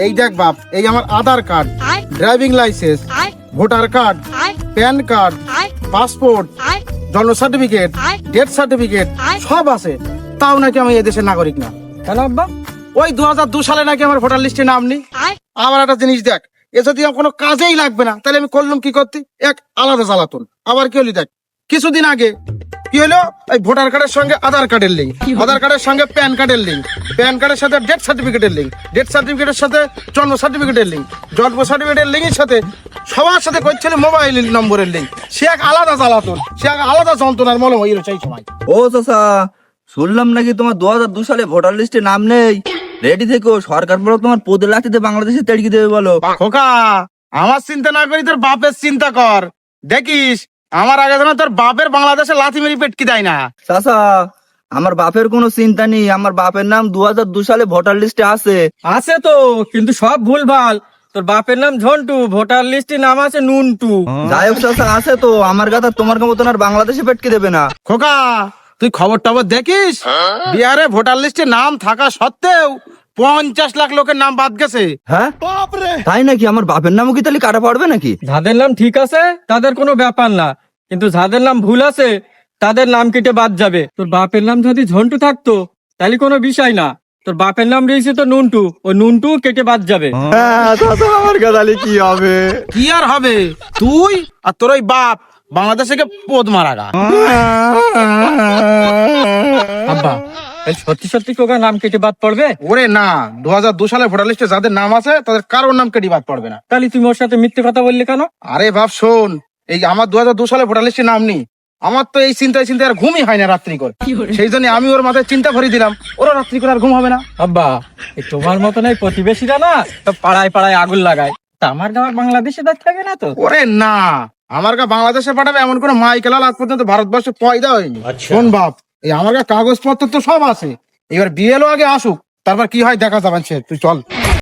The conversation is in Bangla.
এই দেখ বাপ, এই আমার Aadhaar card, driving licence, voter card, PAN card, passport, জন্ম সার্টিফিকেট, ডেথ সার্টিফিকেট সব আছে, তাও নাকি আমি এদেশের নাগরিক না। কেন আব্বা? ওই 2002 সালে নাকি আমার ভোটার লিস্টে নাম নেই। আবার একটা জিনিস দেখ, এ যদি আমার কোনো কাজেই লাগবে না তাহলে আমি করলাম কি করতে, এক আলাদা জ্বালাতন। আবার কি হলি দেখ, কিছুদিন আগে কি হলো, এই ভোটার কার্ডের সঙ্গে আধার কার্ডের লিঙ্ক, আধার কার্ডের সঙ্গে প্যান কার্ডের লিঙ্ক, প্যান কার্ডের সাথে ডেথ সার্টিফিকেটের লিঙ্ক, ডেথ সার্টিফিকেটের সাথে জন্ম সার্টিফিকেটের লিঙ্ক, জন্ম সার্টিফিকেটের লিঙ্কের সাথে সবার সাথে করছিল মোবাইল নম্বরের লিঙ্ক। সে এক আলাদা জ্বালাতন, সে এক আলাদা যন্ত্রণার মলম হইল সেই সময়। ও চাচা, শুনলাম নাকি তোমার 2002 সালে ভোটার লিস্টে নাম নেই। রেডি থেকো, সরকার বলো তোমার পদে লাঠিতে বাংলাদেশে তেড়িয়ে দেবে বলো। খোকা, আমার চিন্তা না করি তোর বাপের চিন্তা কর, দেখিস আমার আগে যেন তোর বাপের বাংলাদেশে লাথি মেরি পেটকি দেয় না। চাচা, আমার বাপের কোনো চিন্তা নেই, আমার বাপের নাম 2002 সালে ভোটার লিস্টে আছে। আছে তো, কিন্তু সব ভুল ভাল। তোর বাপের নাম ঝন্টু, ভোটার লিস্টে নাম আছে নুনটু। যাই হোক চাচা, আছে তো, আমার কথা তোমার মতন আর বাংলাদেশে পেটকে দেবে না। খোকা, তুই খবর টবর দেখিস, বিহারে ভোটার লিস্টে নাম থাকা সত্ত্বেও 50 লাখ লোকের নাম বাদ গেছে। হ্যাঁ তাই নাকি? আমার বাপের নামও কি তাহলে কাটা পড়বে নাকি? যাদের নাম ঠিক আছে তাদের কোনো ব্যাপার না, কিন্তু যাদের নাম ভুল আছে তাদের নাম কেটে বাদ যাবে। তোর বাপের নাম যদি ঝন্টু থাকতো তাহলে কোনো বিষয় না, তোর বাপের নাম রয়েছে তো নুনটু, ও নুনটু কেটে বাদ যাবে। আমার কথা কি হবে? কি আর হবে, তুই আর তোর ওই বাপ বাংলাদেশে পদ মারা গা। আব্বা, এই সত্যি সত্যি কোকা নাম কেটে বাদ পড়বে? ওরে না, 2002 সালে ভোটার লিস্টে যাদের নাম আছে তাদের কারোর নাম কেটে বাদ পড়বে না। তাহলে তুমি ওর সাথে মিথ্যে কথা বললে কেন? আরে বাপ শোন, এই আমার 2002 সালে ভোটার লিস্টে নাম নেই, আমার তো এই চিন্তায় চিন্তায় আর ঘুমই হয় না রাত্রি করে। সেই জন্য আমি ওর মাথায় চিন্তা ভরিয়ে দিলাম, ওরা রাত্রি করে আর ঘুম হবে না। আব্বা, এই তোমার মতন এই প্রতিবেশীরা না সব পাড়ায় পাড়ায় আগুন লাগায়, তা আমার গাঁর বাংলাদেশে দাঁড় থাকে না তো। ওরে না, আমার গা বাংলাদেশে পাঠাবে এমন কোন মাইকেলাল আজ পর্যন্ত ভারতবর্ষে পয়দা হয়নি। শোন বাপ, এই আমার গা কাগজপত্র তো সব আছে, এবার বিএলও আগে আসুক, তারপর কি হয় দেখা যাবে। তুই চল।